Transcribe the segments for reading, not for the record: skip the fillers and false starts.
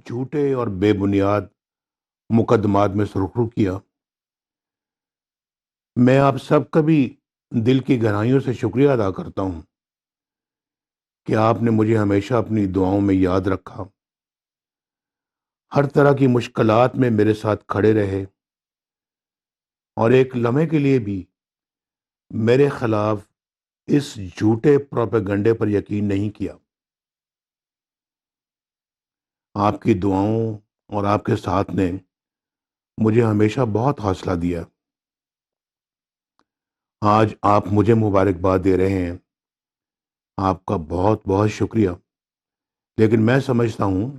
جھوٹے اور بے بنیاد مقدمات میں سرخرو کیا۔ میں آپ سب کا بھی دل کی گہرائیوں سے شکریہ ادا کرتا ہوں کہ آپ نے مجھے ہمیشہ اپنی دعاؤں میں یاد رکھا، ہر طرح کی مشکلات میں میرے ساتھ کھڑے رہے اور ایک لمحے کے لیے بھی میرے خلاف اس جھوٹے پروپیگنڈے پر یقین نہیں کیا۔ آپ کی دعاؤں اور آپ کے ساتھ نے مجھے ہمیشہ بہت حوصلہ دیا۔ آج آپ مجھے مبارکباد دے رہے ہیں، آپ کا بہت بہت شکریہ، لیکن میں سمجھتا ہوں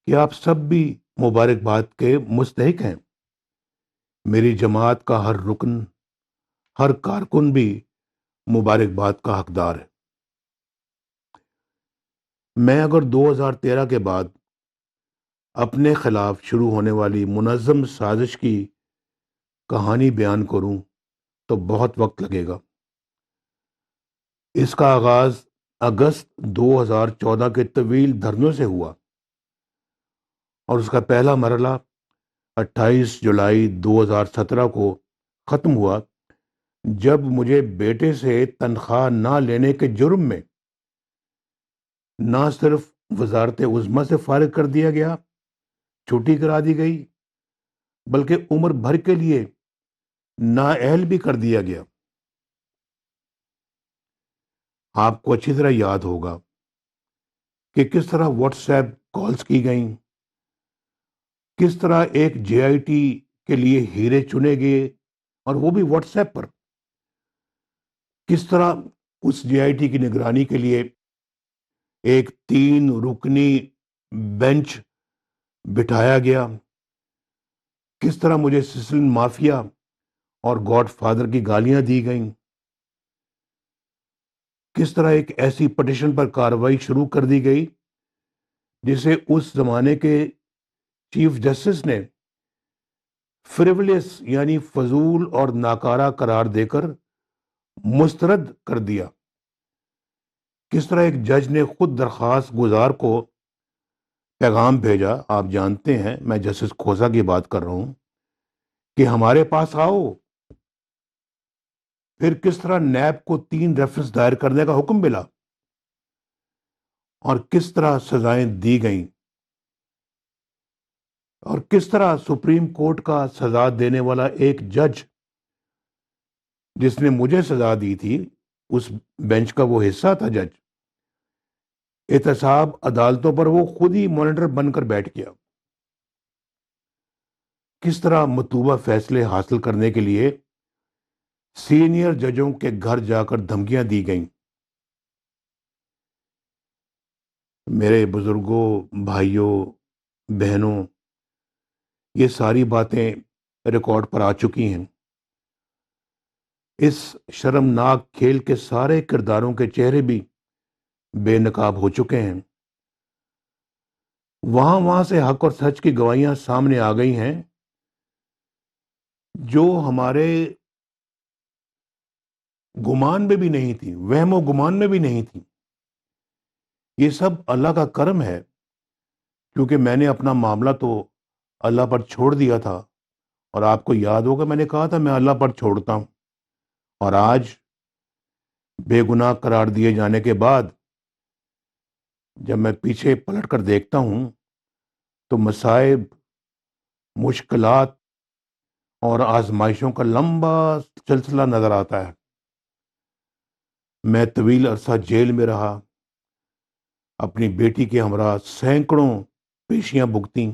کہ آپ سب بھی مبارکباد کے مستحق ہیں۔ میری جماعت کا ہر رکن، ہر کارکن بھی مبارکباد کا حقدار ہے۔ میں اگر 2013 کے بعد اپنے خلاف شروع ہونے والی منظم سازش کی کہانی بیان کروں تو بہت وقت لگے گا۔ اس کا آغاز اگست 2014 کے طویل دھرنوں سے ہوا اور اس کا پہلا مرحلہ 28 جولائی 2017 کو ختم ہوا، جب مجھے بیٹے سے تنخواہ نہ لینے کے جرم میں نہ صرف وزارت عظمیٰ سے فارغ کر دیا گیا، چھٹی کرا دی گئی، بلکہ عمر بھر کے لیے نااہل بھی کر دیا گیا۔ آپ کو اچھی طرح یاد ہوگا کہ کس طرح واٹس ایپ کالز کی گئیں، کس طرح ایک جے آئی ٹی کے لیے ہیرے چنے گئے اور وہ بھی واٹس ایپ پر، کس طرح اس جے آئی ٹی کی نگرانی کے لیے ایک 3 رکنی بینچ بٹھایا گیا، کس طرح مجھے سسلن مافیا اور گاڈ فادر کی گالیاں دی گئیں، کس طرح ایک ایسی پٹیشن پر کارروائی شروع کر دی گئی جسے اس زمانے کے چیف جسٹس نے فریولس یعنی فضول اور ناکارہ قرار دے کر مسترد کر دیا، کس طرح ایک جج نے خود درخواست گزار کو پیغام بھیجا، آپ جانتے ہیں میں جسٹس کھوسہ کی بات کر رہا ہوں، کہ ہمارے پاس آؤ۔ پھر کس طرح نیب کو 3 ریفرنس دائر کرنے کا حکم ملا اور کس طرح سزائیں دی گئیں، اور کس طرح سپریم کورٹ کا سزا دینے والا ایک جج جس نے مجھے سزا دی تھی، اس بینچ کا وہ حصہ تھا جج، احتساب عدالتوں پر وہ خود ہی مانیٹر بن کر بیٹھ گیا۔ کس طرح مطلوبہ فیصلے حاصل کرنے کے لیے سینئر ججوں کے گھر جا کر دھمکیاں دی گئیں۔ میرے بزرگوں، بھائیوں، بہنوں، یہ ساری باتیں ریکارڈ پر آ چکی ہیں۔ اس شرمناک کھیل کے سارے کرداروں کے چہرے بھی بے نقاب ہو چکے ہیں۔ وہاں سے حق اور سچ کی گواہیاں سامنے آ گئی ہیں جو ہمارے گمان میں بھی نہیں تھی، وہم و گمان میں بھی نہیں تھی۔ یہ سب اللہ کا کرم ہے، کیونکہ میں نے اپنا معاملہ تو اللہ پر چھوڑ دیا تھا، اور آپ کو یاد ہوگا میں نے کہا تھا میں اللہ پر چھوڑتا ہوں، اور آج بے گناہ قرار دیے جانے کے بعد جب میں پیچھے پلٹ کر دیکھتا ہوں تو مصائب، مشکلات اور آزمائشوں کا لمبا سلسلہ نظر آتا ہے۔ میں طویل عرصہ جیل میں رہا، اپنی بیٹی کے ہمراہ سینکڑوں پیشیاں بھگتیں،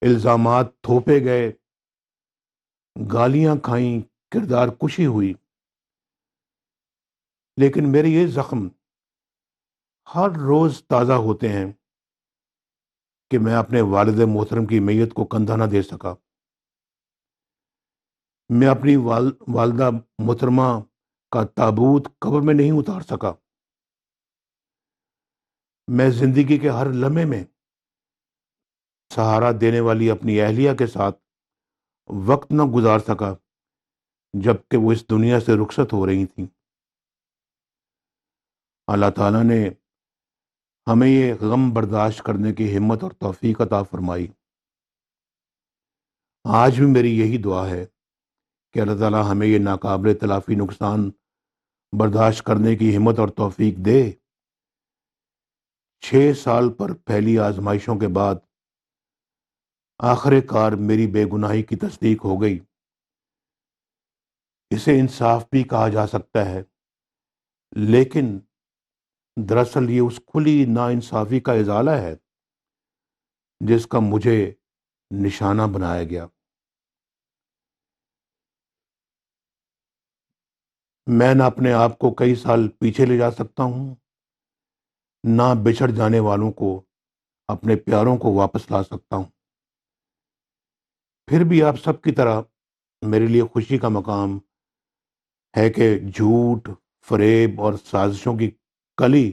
الزامات تھوپے گئے، گالیاں کھائیں، کردار کشی ہوئی، لیکن میرے یہ زخم ہر روز تازہ ہوتے ہیں کہ میں اپنے والد محترم کی میت کو کندھا نہ دے سکا، میں اپنی والدہ محترمہ کا تابوت قبر میں نہیں اتار سکا، میں زندگی کے ہر لمحے میں سہارا دینے والی اپنی اہلیہ کے ساتھ وقت نہ گزار سکا جبکہ وہ اس دنیا سے رخصت ہو رہی تھیں۔ اللہ تعالیٰ نے ہمیں یہ غم برداشت کرنے کی ہمت اور توفیق عطا فرمائی۔ آج بھی میری یہی دعا ہے کہ اللہ تعالیٰ ہمیں یہ ناقابل تلافی نقصان برداشت کرنے کی ہمت اور توفیق دے۔ 6 سال پر پھیلی آزمائشوں کے بعد آخر کار میری بے گناہی کی تصدیق ہو گئی۔ اسے انصاف بھی کہا جا سکتا ہے، لیکن دراصل یہ اس کھلی ناانصافی کا ازالہ ہے جس کا مجھے نشانہ بنایا گیا۔ میں نہ اپنے آپ کو کئی سال پیچھے لے جا سکتا ہوں، نہ بچھڑ جانے والوں کو اپنے پیاروں کو واپس لا سکتا ہوں۔ پھر بھی آپ سب کی طرح میرے لیے خوشی کا مقام ہے کہ جھوٹ، فریب اور سازشوں کی کلی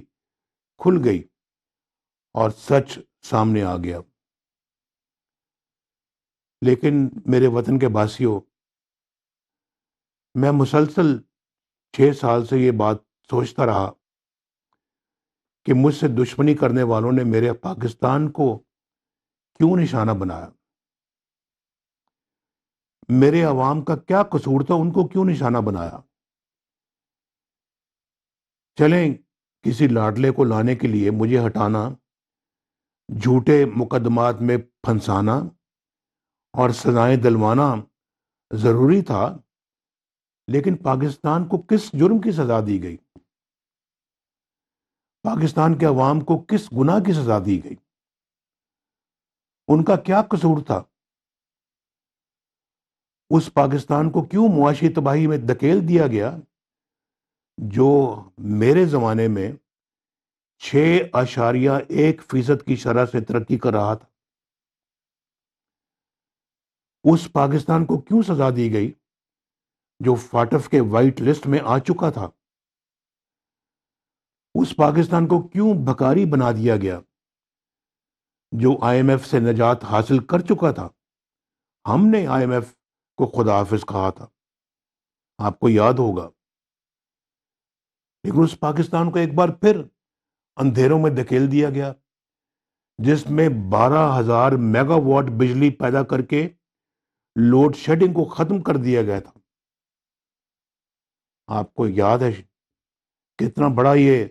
کھل گئی اور سچ سامنے آ گیا۔ لیکن میرے وطن کے باسیوں، میں مسلسل 6 سال سے یہ بات سوچتا رہا کہ مجھ سے دشمنی کرنے والوں نے میرے پاکستان کو کیوں نشانہ بنایا؟ میرے عوام کا کیا قصور تھا ان کو کیوں نشانہ بنایا؟ چلیں کسی لاڈلے کو لانے کے لیے مجھے ہٹانا، جھوٹے مقدمات میں پھنسانا اور سزائیں دلوانا ضروری تھا، لیکن پاکستان کو کس جرم کی سزا دی گئی؟ پاکستان کے عوام کو کس گناہ کی سزا دی گئی؟ ان کا کیا قصور تھا؟ اس پاکستان کو کیوں معاشی تباہی میں دھکیل دیا گیا جو میرے زمانے میں 6.1% کی شرح سے ترقی کر رہا تھا؟ اس پاکستان کو کیوں سزا دی گئی جو فاٹف کے وائٹ لسٹ میں آ چکا تھا؟ اس پاکستان کو کیوں بھکاری بنا دیا گیا جو آئی ایم ایف سے نجات حاصل کر چکا تھا؟ ہم نے آئی ایم ایف کو خدا حافظ کہا تھا، آپ کو یاد ہوگا۔ لیکن اس پاکستان کو ایک بار پھر اندھیروں میں دھکیل دیا گیا جس میں 12,000 میگا واٹ بجلی پیدا کر کے لوڈ شیڈنگ کو ختم کر دیا گیا تھا۔ آپ کو یاد ہے کتنا بڑا یہ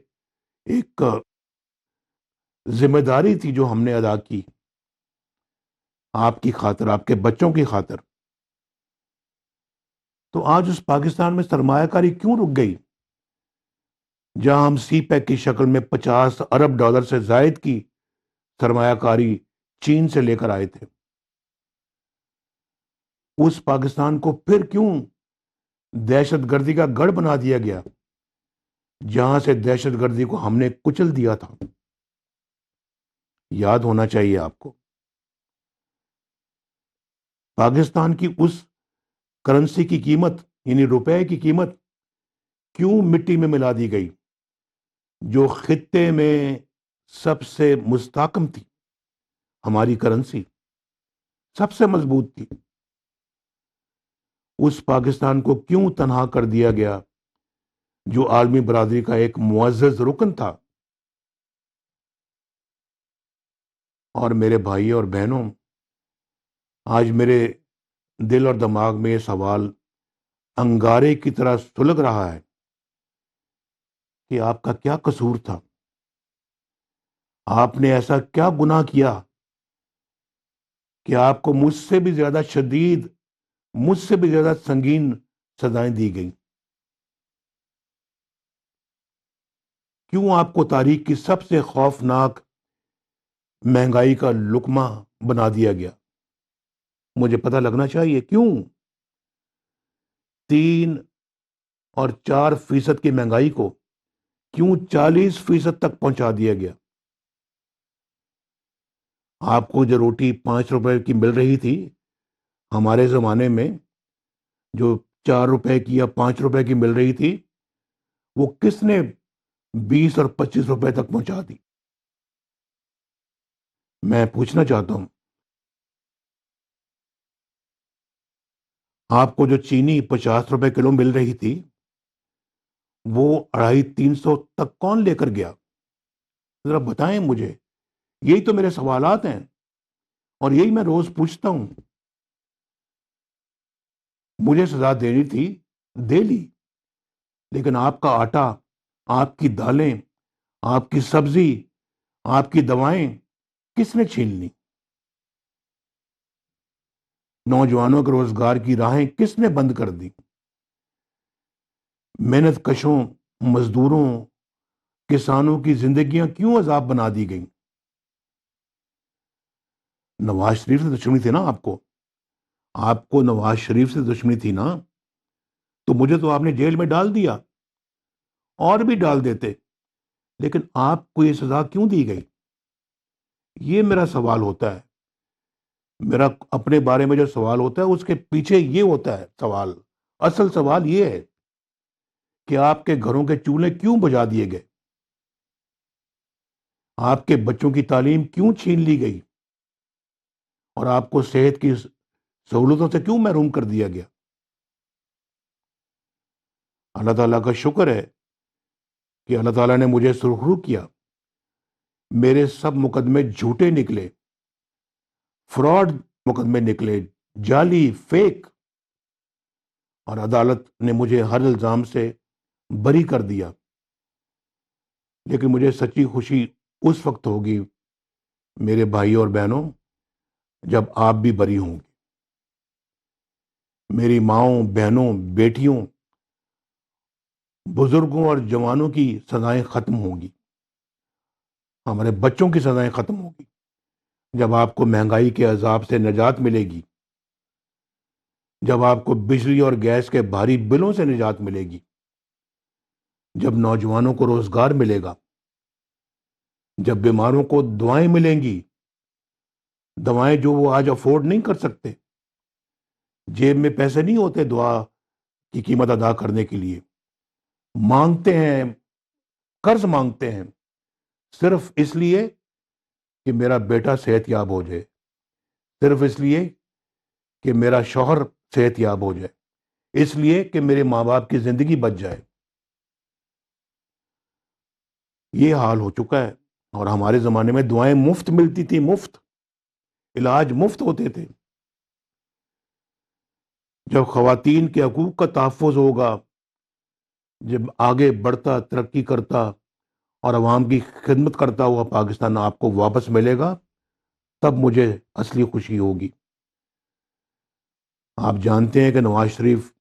ایک ذمہ داری تھی جو ہم نے ادا کی آپ کی خاطر، آپ کے بچوں کی خاطر۔ تو آج اس پاکستان میں سرمایہ کاری کیوں رک گئی جہاں ہم سی پیک کی شکل میں 50 ارب ڈالر سے زائد کی سرمایہ کاری چین سے لے کر آئے تھے؟ اس پاکستان کو پھر کیوں دہشت گردی کا گڑھ بنا دیا گیا جہاں سے دہشت گردی کو ہم نے کچل دیا تھا؟ یاد ہونا چاہیے آپ کو۔ پاکستان کی اس کرنسی کی قیمت یعنی روپے کی قیمت کیوں مٹی میں ملا دی گئی جو خطے میں سب سے مستحکم تھی؟ ہماری کرنسی سب سے مضبوط تھی۔ اس پاکستان کو کیوں تنہا کر دیا گیا جو عالمی برادری کا ایک معزز رکن تھا؟ اور میرے بھائی اور بہنوں، آج میرے دل اور دماغ میں یہ سوال انگارے کی طرح سلگ رہا ہے کہ آپ کا کیا قصور تھا؟ آپ نے ایسا کیا گناہ کیا کہ آپ کو مجھ سے بھی زیادہ شدید، مجھ سے بھی زیادہ سنگین سزائیں دی گئیں؟ کیوں آپ کو تاریخ کی سب سے خوفناک مہنگائی کا لقمہ بنا دیا گیا؟ مجھے پتہ لگنا چاہیے کیوں 3 اور 4% کی مہنگائی کو کیوں 40% تک پہنچا دیا گیا؟ آپ کو جو روٹی 5 روپے کی مل رہی تھی ہمارے زمانے میں، جو 4 روپے کی یا 5 روپے کی مل رہی تھی، وہ کس نے 20 اور 25 روپے تک پہنچا دی؟ میں پوچھنا چاہتا ہوں، آپ کو جو چینی 50 روپے کلو مل رہی تھی وہ 250-300 تک کون لے کر گیا؟ ذرا بتائیں مجھے، یہی تو میرے سوالات ہیں اور یہی میں روز پوچھتا ہوں. مجھے سزا دینی تھی، دے لی، لیکن آپ کا آٹا، آپ کی دالیں، آپ کی سبزی، آپ کی دوائیں کس نے چھین لی؟ نوجوانوں کے روزگار کی راہیں کس نے بند کر دی؟ محنت کشوں، مزدوروں، کسانوں کی زندگیاں کیوں عذاب بنا دی گئیں؟ نواز شریف سے دشمنی تھی نا آپ کو؟ آپ کو نواز شریف سے دشمنی تھی نا؟ تو مجھے تو آپ نے جیل میں ڈال دیا، اور بھی ڈال دیتے، لیکن آپ کو یہ سزا کیوں دی گئی؟ یہ میرا سوال ہوتا ہے. میرا اپنے بارے میں جو سوال ہوتا ہے اس کے پیچھے یہ ہوتا ہے سوال. اصل سوال یہ ہے کہ آپ کے گھروں کے چولہے کیوں بجھا دیے گئے؟ آپ کے بچوں کی تعلیم کیوں چھین لی گئی؟ اور آپ کو صحت کی سہولتوں سے کیوں محروم کر دیا گیا؟ اللہ تعالیٰ کا شکر ہے کہ اللہ تعالیٰ نے مجھے سرخرو کیا. میرے سب مقدمے جھوٹے نکلے، فراڈ مقدمے نکلے، جعلی، فیک، اور عدالت نے مجھے ہر الزام سے بری کر دیا. لیکن مجھے سچی خوشی اس وقت ہوگی میرے بھائی اور بہنوں جب آپ بھی بری ہوں گی. میری ماؤں، بہنوں، بیٹیوں، بزرگوں اور جوانوں کی سزائیں ختم ہوں گی. ہمارے بچوں کی سزائیں ختم ہوں گی جب آپ کو مہنگائی کے عذاب سے نجات ملے گی، جب آپ کو بجلی اور گیس کے بھاری بلوں سے نجات ملے گی، جب نوجوانوں کو روزگار ملے گا، جب بیماروں کو دعائیں ملیں گی، دوائیں جو وہ آج افورڈ نہیں کر سکتے. جیب میں پیسے نہیں ہوتے دعا کی قیمت ادا کرنے کے لیے. مانگتے ہیں، قرض مانگتے ہیں، صرف اس لیے کہ میرا بیٹا صحت یاب ہو جائے، صرف اس لیے کہ میرا شوہر صحت یاب ہو جائے، اس لیے کہ میرے ماں باپ کی زندگی بچ جائے. یہ حال ہو چکا ہے. اور ہمارے زمانے میں دعائیں مفت ملتی تھی، مفت علاج مفت ہوتے تھے. جب خواتین کے حقوق کا تحفظ ہوگا، جب آگے بڑھتا، ترقی کرتا اور عوام کی خدمت کرتا ہوا پاکستان آپ کو واپس ملے گا، تب مجھے اصلی خوشی ہوگی. آپ جانتے ہیں کہ نواز شریف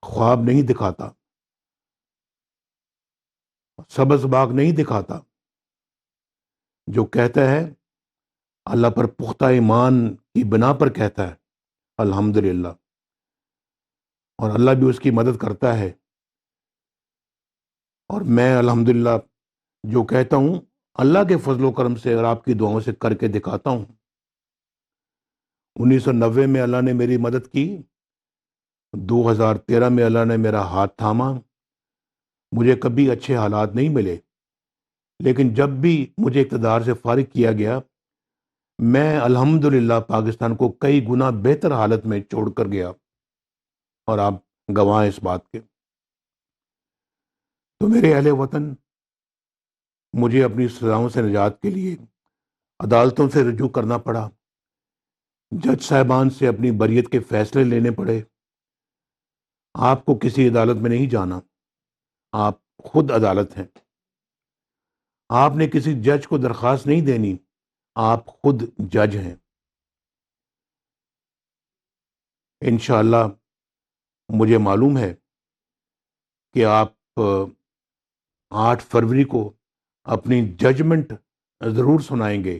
خواب نہیں دکھاتا، سبز باغ نہیں دکھاتا. جو کہتا ہے اللہ پر پختہ ایمان کی بنا پر کہتا ہے الحمدللہ، اور اللہ بھی اس کی مدد کرتا ہے. اور میں الحمدللہ جو کہتا ہوں اللہ کے فضل و کرم سے اور آپ کی دعاؤں سے کر کے دکھاتا ہوں. 1990 میں اللہ نے میری مدد کی، 2013 میں اللہ نے میرا ہاتھ تھاما. مجھے کبھی اچھے حالات نہیں ملے، لیکن جب بھی مجھے اقتدار سے فارغ کیا گیا، میں الحمدللہ پاکستان کو کئی گنا بہتر حالت میں چھوڑ کر گیا، اور آپ گواہ ہیں اس بات کے. تو میرے اہل وطن، مجھے اپنی سزاؤں سے نجات کے لیے عدالتوں سے رجوع کرنا پڑا، جج صاحبان سے اپنی بریت کے فیصلے لینے پڑے. آپ کو کسی عدالت میں نہیں جانا، آپ خود عدالت ہیں. آپ نے کسی جج کو درخواست نہیں دینی، آپ خود جج ہیں. انشاءاللہ مجھے معلوم ہے کہ آپ 8 فروری کو اپنی ججمنٹ ضرور سنائیں گے،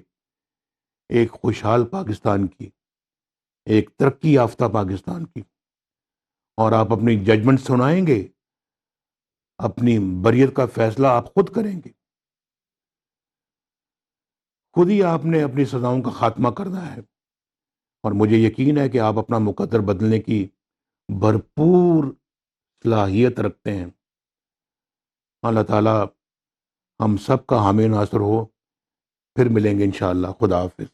ایک خوشحال پاکستان کی، ایک ترقی یافتہ پاکستان کی. اور آپ اپنی ججمنٹ سنائیں گے، اپنی بریت کا فیصلہ آپ خود کریں گے. خود ہی آپ نے اپنی سزاؤں کا خاتمہ کرنا ہے، اور مجھے یقین ہے کہ آپ اپنا مقدر بدلنے کی بھرپور صلاحیت رکھتے ہیں. اللہ تعالیٰ ہم سب کا حامی ناصر ہو. پھر ملیں گے انشاءاللہ. خدا حافظ.